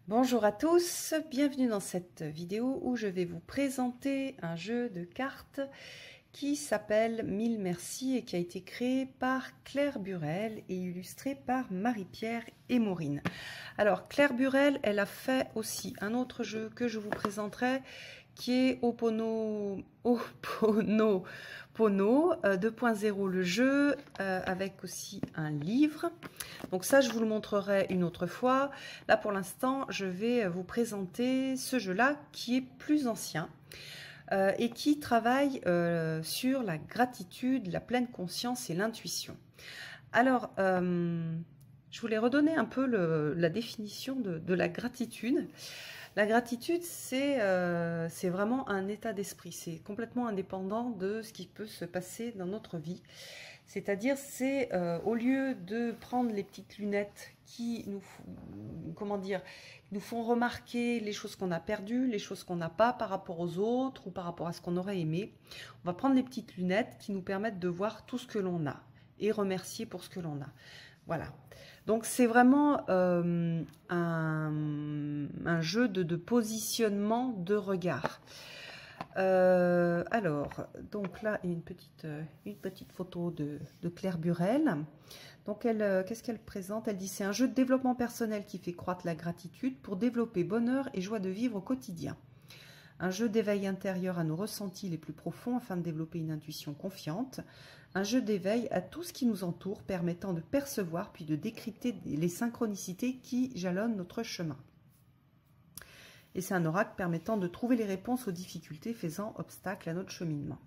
Bonjour à tous, bienvenue dans cette vidéo où je vais vous présenter un jeu de cartes qui s'appelle Mille Merci et qui a été créé par Claire Burel et illustré par Marie-Pierre et Maureen. Alors Claire Burel, elle a fait aussi un autre jeu que je vous présenterai qui est Oponopono 2.0, le jeu, avec aussi un livre. Donc ça, je vous le montrerai une autre fois. Là, pour l'instant, je vais vous présenter ce jeu-là qui est plus ancien et qui travaille sur la gratitude, la pleine conscience et l'intuition. Alors, je voulais redonner un peu la définition de la gratitude. La gratitude, c'est vraiment un état d'esprit. C'est complètement indépendant de ce qui peut se passer dans notre vie. C'est-à-dire, c'est au lieu de prendre les petites lunettes qui nous, nous font remarquer les choses qu'on a perdues, les choses qu'on n'a pas par rapport aux autres ou par rapport à ce qu'on aurait aimé, on va prendre les petites lunettes qui nous permettent de voir tout ce que l'on a et remercier pour ce que l'on a. Voilà. Donc c'est vraiment un jeu de positionnement de regard. Alors, donc là, une petite photo de Claire Burel. Donc, qu'est-ce qu'elle présente? Elle dit, c'est un jeu de développement personnel qui fait croître la gratitude pour développer bonheur et joie de vivre au quotidien. Un jeu d'éveil intérieur à nos ressentis les plus profonds afin de développer une intuition confiante. Un jeu d'éveil à tout ce qui nous entoure permettant de percevoir puis de décrypter les synchronicités qui jalonnent notre chemin. Et c'est un oracle permettant de trouver les réponses aux difficultés faisant obstacle à notre cheminement.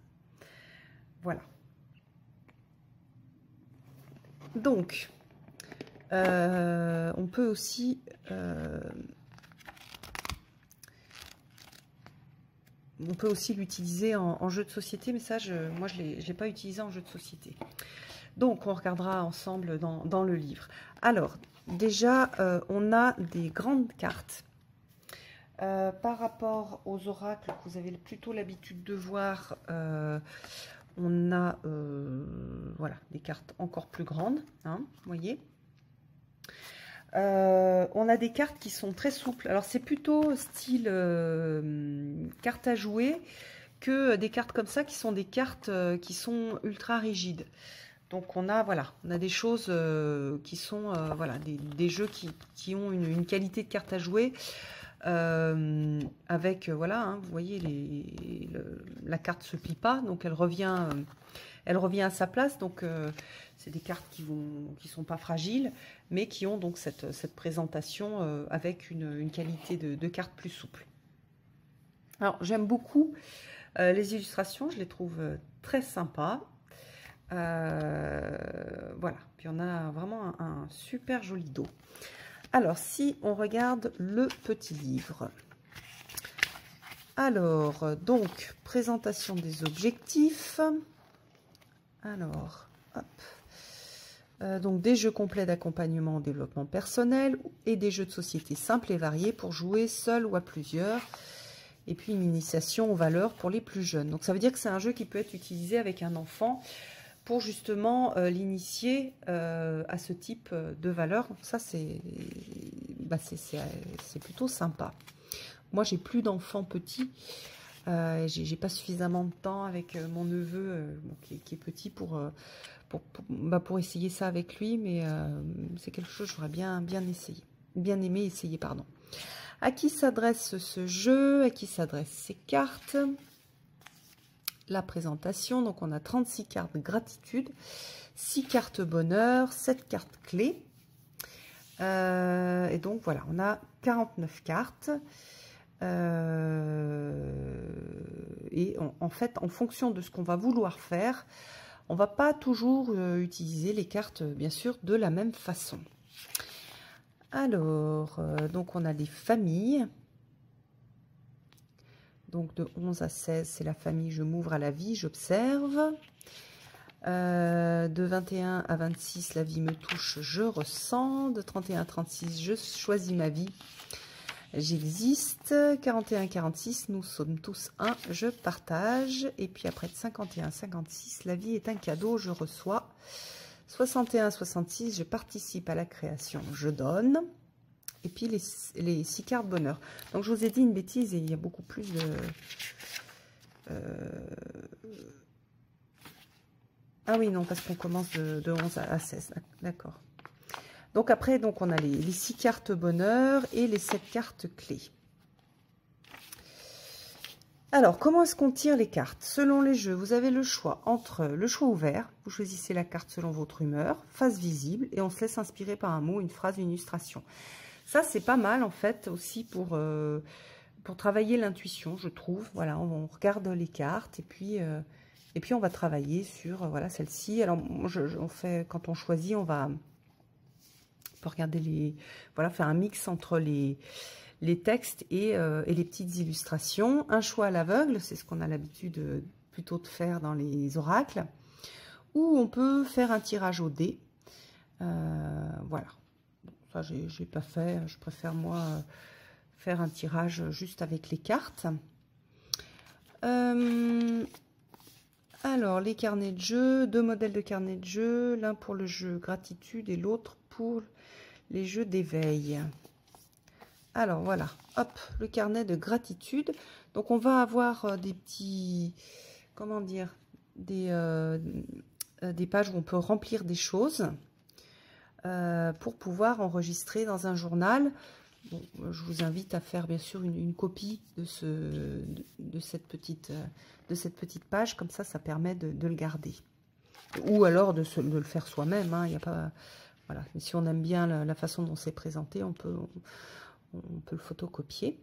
Voilà. Donc, on peut aussi... on peut aussi l'utiliser en jeu de société, mais ça, moi, je ne l'ai pas utilisé en jeu de société. Donc, on regardera ensemble dans le livre. Alors, déjà, on a des grandes cartes. Par rapport aux oracles que vous avez plutôt l'habitude de voir, on a voilà, des cartes encore plus grandes, hein, vous voyez. On a des cartes qui sont très souples. Alors c'est plutôt style carte à jouer que des cartes comme ça qui sont des cartes qui sont ultra rigides. Donc on a voilà, on a des choses qui sont voilà, des jeux qui ont une qualité de carte à jouer. Avec voilà, hein, vous voyez la carte se plie pas, donc elle revient à sa place. Donc c'est des cartes qui sont pas fragiles, mais qui ont donc cette présentation avec une qualité de carte plus souple. Alors j'aime beaucoup les illustrations, je les trouve très sympas. Voilà, puis on a vraiment un super joli dos. Alors, si on regarde le petit livre. Alors, donc, présentation des objectifs. Alors, hop. Donc, des jeux complets d'accompagnement au développement personnel et des jeux de société simples et variés pour jouer seul ou à plusieurs. Et puis, une initiation aux valeurs pour les plus jeunes. Donc, ça veut dire que c'est un jeu qui peut être utilisé avec un enfant pour justement l'initier à ce type de valeurs. Ça, c'est plutôt sympa. Moi, j'ai plus d'enfants petits. J'ai pas suffisamment de temps avec mon neveu qui est petit pour essayer ça avec lui. Mais c'est quelque chose que j'aurais bien aimé essayer. Pardon. À qui s'adresse ce jeu? À qui s'adressent ces cartes? La présentation, donc on a 36 cartes gratitude, 6 cartes bonheur, 7 cartes clés. Et donc voilà, on a 49 cartes. Et en fait, en fonction de ce qu'on va vouloir faire, on va pas toujours utiliser les cartes, bien sûr, de la même façon. Alors, donc on a des familles. Donc de 11 à 16, c'est la famille, je m'ouvre à la vie, j'observe. De 21 à 26, la vie me touche, je ressens. De 31 à 36, je choisis ma vie, j'existe. 41 à 46, nous sommes tous un, je partage. Et puis après de 51 à 56, la vie est un cadeau, je reçois. 61 à 66, je participe à la création, je donne. et puis les 6 cartes bonheur. Donc je vous ai dit une bêtise et il y a beaucoup plus de... Ah oui, non, parce qu'on commence de 11 à 16, d'accord. Donc après, donc on a les 6 cartes bonheur et les 7 cartes clés. Alors, comment est-ce qu'on tire les cartes? Selon les jeux, vous avez le choix entre le choix ouvert, vous choisissez la carte selon votre humeur, face visible, et on se laisse inspirer par un mot, une phrase, une illustration. Ça, c'est pas mal, en fait, aussi pour travailler l'intuition, je trouve. Voilà, on regarde les cartes, et puis on va travailler sur, voilà, celle-ci. Alors, on fait, quand on choisit, on peut regarder les... Voilà, faire un mix entre les textes et les petites illustrations. Un choix à l'aveugle, c'est ce qu'on a l'habitude plutôt de faire dans les oracles. Ou on peut faire un tirage au dé. Voilà. Ça, j'ai pas fait. Je préfère, moi, faire un tirage juste avec les cartes. Alors, les carnets de jeu. 2 modèles de carnets de jeu. L'un pour le jeu gratitude et l'autre pour les jeux d'éveil. Alors voilà, hop, le carnet de gratitude. Donc on va avoir des petits, comment dire, des pages où on peut remplir des choses pour pouvoir enregistrer dans un journal. Bon, je vous invite à faire bien sûr une copie de cette petite page, comme ça permet de le garder. Ou alors de le faire soi-même, hein, y a pas, voilà. Mais si on aime bien la façon dont c'est présenté, on peut le photocopier.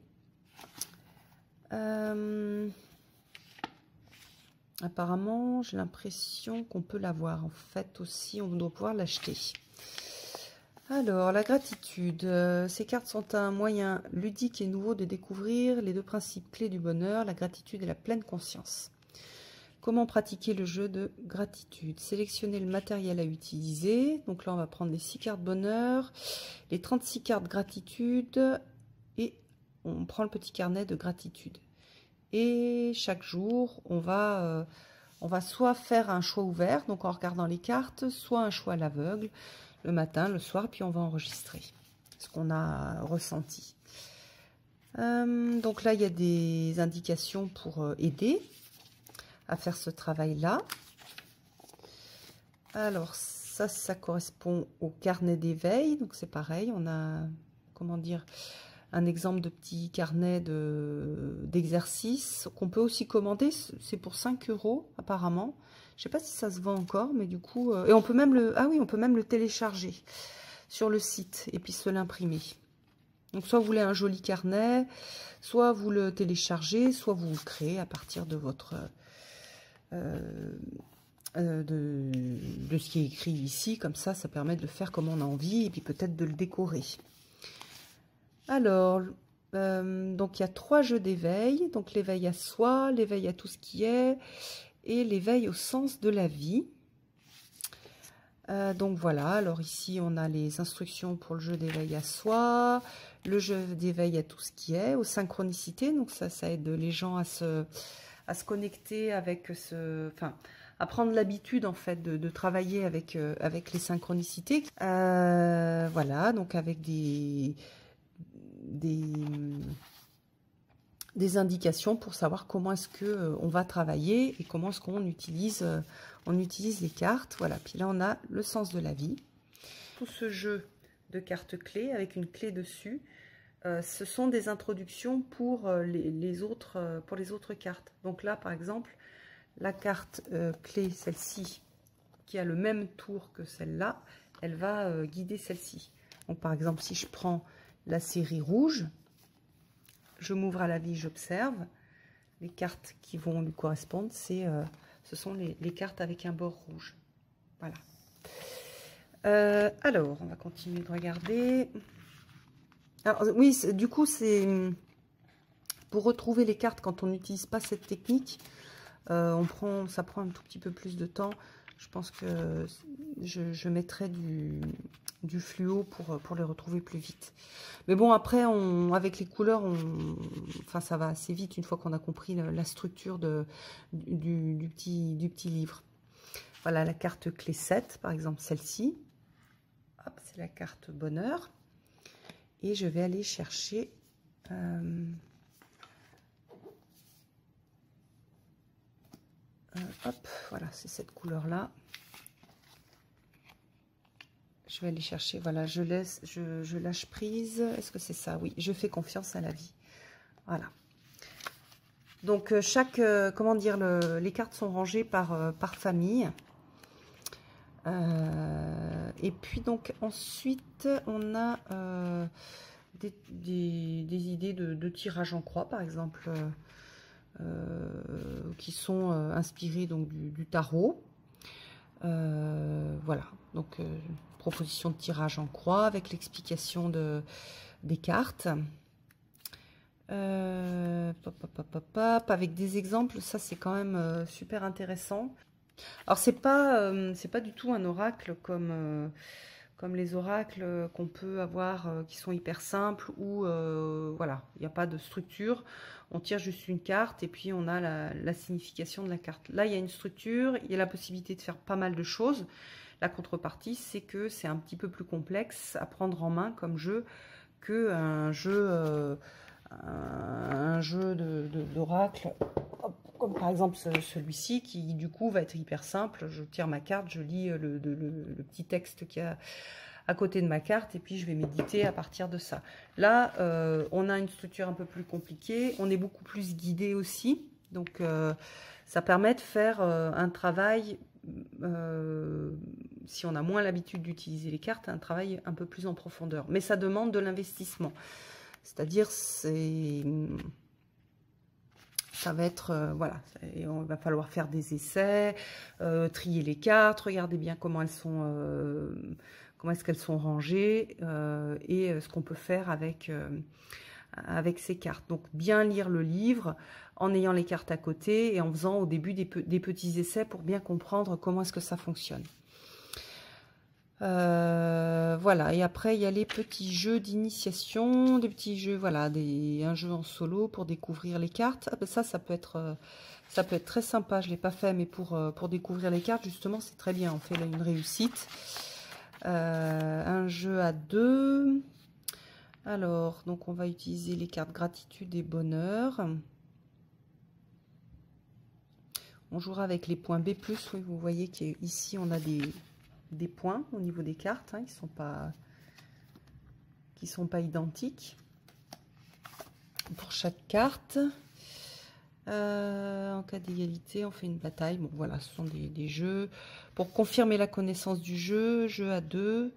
Apparemment, j'ai l'impression qu'on peut l'avoir. En fait, aussi, on doit pouvoir l'acheter. Alors, la gratitude. Ces cartes sont un moyen ludique et nouveau de découvrir les 2 principes clés du bonheur, la gratitude et la pleine conscience. Comment pratiquer le jeu de gratitude? Sélectionnez le matériel à utiliser. Donc là, on va prendre les 6 cartes bonheur, les 36 cartes gratitude et on prend le petit carnet de gratitude. Et chaque jour, on va soit faire un choix ouvert, donc en regardant les cartes, soit un choix à l'aveugle, le matin, le soir, puis on va enregistrer ce qu'on a ressenti. Donc là, il y a des indications pour aider à faire ce travail-là. Alors, ça correspond au carnet d'éveil. Donc, c'est pareil. On a, comment dire, un exemple de petit carnet d'exercice qu'on peut aussi commander. C'est pour 5 € apparemment. Je ne sais pas si ça se vend encore, mais du coup... et on peut même on peut même le télécharger sur le site et puis se l'imprimer. Donc, soit vous voulez un joli carnet, soit vous le téléchargez, soit vous le créez à partir de votre... de ce qui est écrit ici, comme ça permet de le faire comme on a envie et puis peut-être de le décorer. Alors, donc il y a 3 jeux d'éveil, donc l'éveil à soi, l'éveil à tout ce qui est et l'éveil au sens de la vie. Donc voilà, alors ici on a les instructions pour le jeu d'éveil à soi, le jeu d'éveil à tout ce qui est, aux synchronicités, donc ça aide les gens à se connecter avec à prendre l'habitude en fait de travailler avec les synchronicités. Voilà, donc avec des indications pour savoir comment est-ce que on va travailler et comment est-ce qu'on utilise les cartes. Voilà, puis là on a le sens de la vie. Tout ce jeu de cartes clés avec une clé dessus. Ce sont des introductions pour les autres cartes. Donc là, par exemple, la carte clé, celle-ci, qui a le même tour que celle-là, elle va guider celle-ci. Donc par exemple, si je prends la série rouge, je m'ouvre à la vie, j'observe. Les cartes qui vont lui correspondre, ce sont les cartes avec un bord rouge. Voilà. Alors, on va continuer de regarder. Alors, oui, du coup, c'est pour retrouver les cartes quand on n'utilise pas cette technique. Ça prend un tout petit peu plus de temps. Je pense que je mettrai du fluo pour les retrouver plus vite. Mais bon, après, avec les couleurs, ça va assez vite une fois qu'on a compris la structure du petit livre. Voilà la carte clé 7, par exemple celle-ci. C'est la carte bonheur. Et je vais aller chercher hop, voilà, c'est cette couleur-là. Je vais aller chercher, voilà, je lâche prise. Est-ce que c'est ça? Oui, je fais confiance à la vie. Voilà. Donc, comment dire, les cartes sont rangées par famille. Et puis, donc, ensuite, on a des idées de tirage en croix, par exemple, qui sont inspirées donc, du tarot. Voilà, donc proposition de tirage en croix avec l'explication des cartes. Avec des exemples, ça c'est quand même super intéressant. Alors c'est pas du tout un oracle comme les oracles qu'on peut avoir qui sont hyper simples où voilà, il n'y a pas de structure. On tire juste une carte et puis on a la signification de la carte. Là, il y a une structure, il y a la possibilité de faire pas mal de choses. La contrepartie, c'est que c'est un petit peu plus complexe à prendre en main comme jeu qu'un jeu d'oracle, comme par exemple celui-ci, qui du coup va être hyper simple. Je tire ma carte, je lis le petit texte qu'il y a à côté de ma carte, et puis je vais méditer à partir de ça. Là, on a une structure un peu plus compliquée, on est beaucoup plus guidé aussi, donc ça permet de faire un travail, si on a moins l'habitude d'utiliser les cartes, un travail un peu plus en profondeur. Mais ça demande de l'investissement. C'est-à-dire, ça va être, voilà, on va falloir faire des essais, trier les cartes, regarder bien comment elles sont, comment est-ce qu'elles sont rangées, et ce qu'on peut faire avec ces cartes. Donc, bien lire le livre en ayant les cartes à côté et en faisant au début des petits essais pour bien comprendre comment est-ce que ça fonctionne. Voilà, et après il y a les petits jeux d'initiation, des petits jeux, voilà, un jeu en solo pour découvrir les cartes. Ah ben ça peut être très sympa. Je l'ai pas fait, mais pour découvrir les cartes, justement, c'est très bien. On fait là une réussite. Un jeu à 2. Alors, donc on va utiliser les cartes gratitude et bonheur. On jouera avec les points B+. Oui, vous voyez qu'ici on a des points au niveau des cartes, hein, qui sont pas identiques pour chaque carte. En cas d'égalité, on fait une bataille. Bon, voilà, ce sont des jeux pour confirmer la connaissance du jeu. Jeu à 2,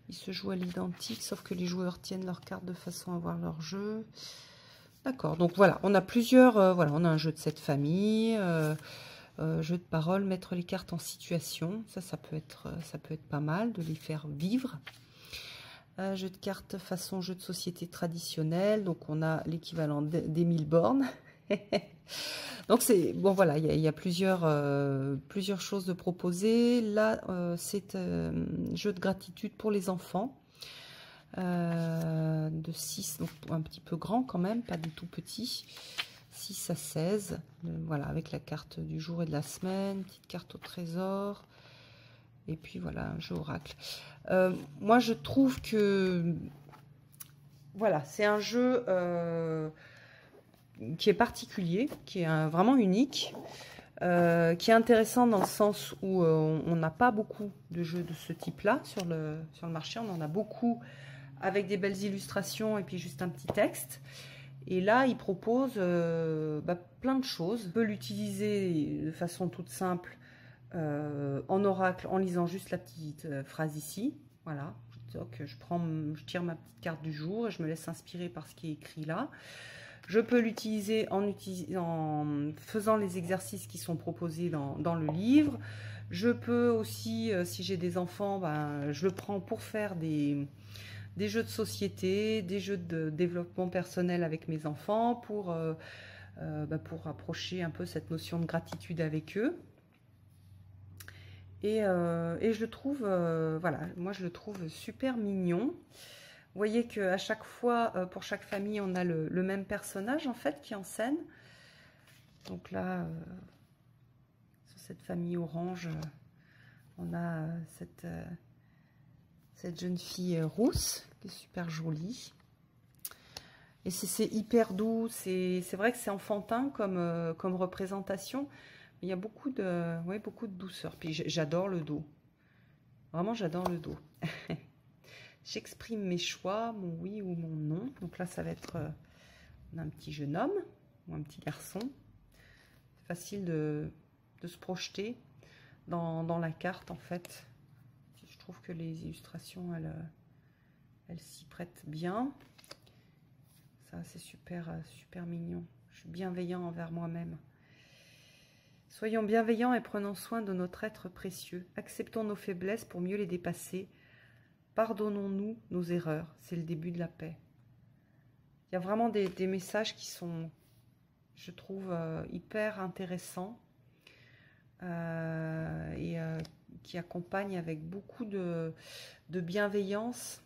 il se joue à l'identique, sauf que les joueurs tiennent leurs cartes de façon à voir leur jeu. D'accord, donc voilà, on a plusieurs. Voilà, on a un jeu de cette famille. Jeu de parole, mettre les cartes en situation, ça peut être pas mal de les faire vivre. Jeu de cartes façon jeu de société traditionnel, donc on a l'équivalent d'Émile Borne. Donc c'est bon, voilà, il y a plusieurs choses de proposer. Là, c'est jeu de gratitude pour les enfants de 6, donc un petit peu grand quand même, pas du tout petit. 6 à 16, voilà, avec la carte du jour et de la semaine, petite carte au trésor, et puis voilà, un jeu oracle. Moi, je trouve que, voilà, c'est un jeu qui est particulier, qui est vraiment unique, qui est intéressant dans le sens où on n'a pas beaucoup de jeux de ce type-là sur le marché. On en a beaucoup avec des belles illustrations et puis juste un petit texte. Et là, il propose plein de choses. On peut l'utiliser de façon toute simple en oracle en lisant juste la petite phrase ici. Voilà, donc je tire ma petite carte du jour et je me laisse inspirer par ce qui est écrit là. Je peux l'utiliser en faisant les exercices qui sont proposés dans le livre. Je peux aussi, si j'ai des enfants, je le prends pour faire des jeux de société, des jeux de développement personnel avec mes enfants pour approcher un peu cette notion de gratitude avec eux. Et je le trouve, voilà, moi je le trouve super mignon. Vous voyez qu'à chaque fois, pour chaque famille, on a le même personnage en fait qui est en scène. Donc là, sur cette famille orange, on a cette cette jeune fille rousse, qui est super jolie. Et c'est hyper doux, c'est vrai que c'est enfantin comme représentation. Il y a beaucoup de douceur. Puis j'adore le dos. Vraiment, j'adore le dos. J'exprime mes choix, mon oui ou mon non. Donc là, ça va être un petit jeune homme ou un petit garçon. C'est facile de se projeter dans la carte, en fait. Je trouve que les illustrations, elles s'y prêtent bien. Ça, c'est super, super mignon. Je suis bienveillant envers moi-même. Soyons bienveillants et prenons soin de notre être précieux. Acceptons nos faiblesses pour mieux les dépasser. Pardonnons-nous nos erreurs. C'est le début de la paix. Il y a vraiment des messages qui sont, je trouve, hyper intéressants et qui accompagnent avec beaucoup de bienveillance.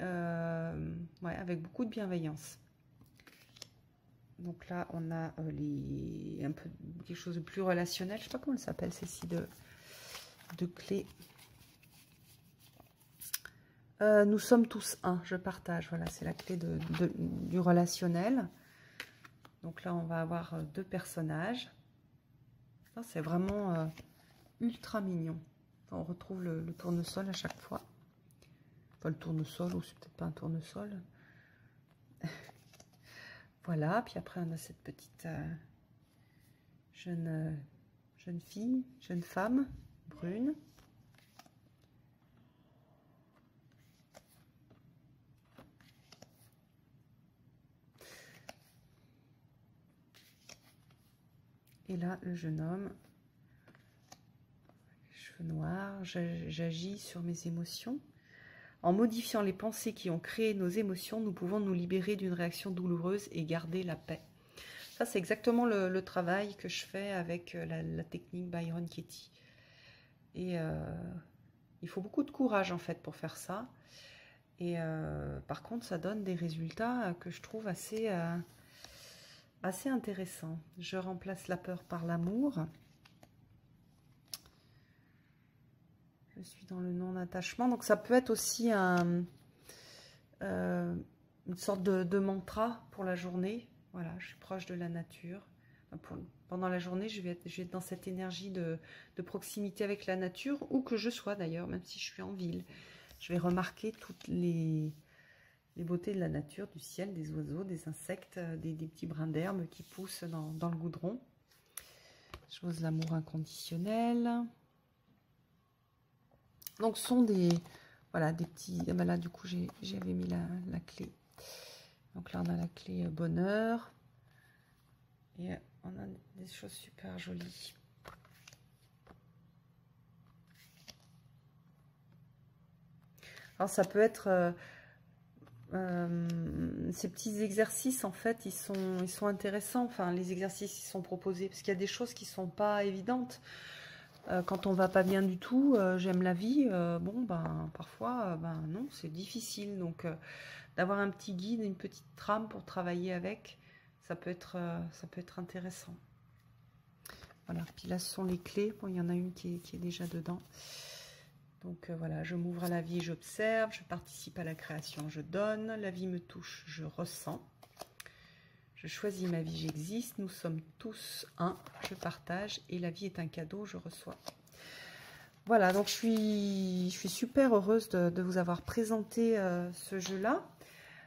Avec beaucoup de bienveillance. Donc là, on a un peu quelque chose de plus relationnel. Je ne sais pas comment elle s'appelle, celle-ci de clés. Nous sommes tous un, je partage. Voilà, c'est la clé du relationnel. Donc là, on va avoir deux personnages. C'est vraiment ultra mignon. On retrouve le tournesol à chaque fois. Enfin, le tournesol, ou c'est peut-être pas un tournesol. Voilà, puis après on a cette petite jeune fille, jeune femme, brune. Et là, le jeune homme, cheveux noirs, j'agis sur mes émotions. En modifiant les pensées qui ont créé nos émotions, nous pouvons nous libérer d'une réaction douloureuse et garder la paix. Ça, c'est exactement le travail que je fais avec la technique Byron Katie. Et il faut beaucoup de courage, en fait, pour faire ça. Et par contre, ça donne des résultats que je trouve assez intéressants. Je remplace la peur par l'amour. Je suis dans le non-attachement. Donc, ça peut être aussi une sorte de mantra pour la journée. Voilà, je suis proche de la nature. Pendant la journée, je vais être dans cette énergie de proximité avec la nature, où que je sois d'ailleurs, même si je suis en ville. Je vais remarquer toutes les beautés de la nature, du ciel, des oiseaux, des insectes, des petits brins d'herbe qui poussent dans le goudron. J'ose l'amour inconditionnel. Donc, ce sont des petits... Ah ben là, du coup, j'avais mis la clé. Donc là, on a la clé bonheur. Et on a des choses super jolies. Alors, ça peut être... ces petits exercices, en fait, ils sont intéressants. Enfin, les exercices qui sont proposés. Parce qu'il y a des choses qui ne sont pas évidentes. Quand on va pas bien du tout, j'aime la vie, parfois, non, c'est difficile. Donc, d'avoir un petit guide, une petite trame pour travailler avec, ça peut être intéressant. Voilà, puis là, ce sont les clés. Bon, il y en a une qui est déjà dedans. Donc, voilà, je m'ouvre à la vie, j'observe, je participe à la création, je donne, la vie me touche, je ressens. Je choisis ma vie, j'existe, nous sommes tous un, je partage et la vie est un cadeau, je reçois. Voilà, donc je suis super heureuse de vous avoir présenté ce jeu-là.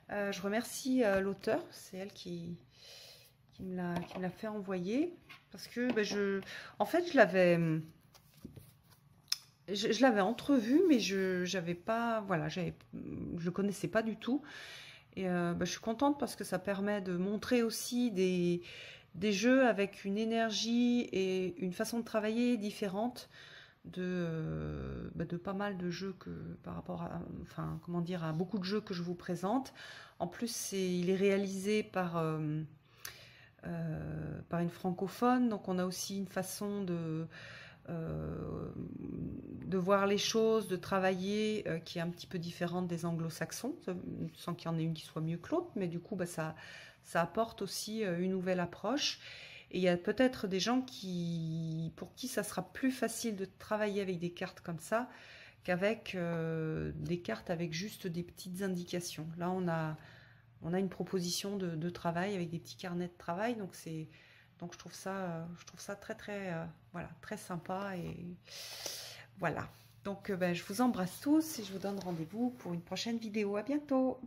Je remercie l'auteur, c'est elle qui me l'a fait envoyer. Parce que en fait, je l'avais entrevu, mais je le connaissais pas du tout. Et je suis contente parce que ça permet de montrer aussi des jeux avec une énergie et une façon de travailler différente de pas mal de jeux par rapport à, à beaucoup de jeux que je vous présente. En plus, il est réalisé par une francophone, donc on a aussi une façon de voir les choses, de travailler, qui est un petit peu différente des anglo-saxons, sans qu'il y en ait une qui soit mieux que l'autre, mais du coup, ça apporte aussi une nouvelle approche. Et il y a peut-être des gens pour qui ça sera plus facile de travailler avec des cartes comme ça qu'avec des cartes avec juste des petites indications. Là, on a une proposition de travail avec des petits carnets de travail, donc je trouve ça très très voilà, très sympa. Et voilà, donc ben, je vous embrasse tous et je vous donne rendez-vous pour une prochaine vidéo. À bientôt.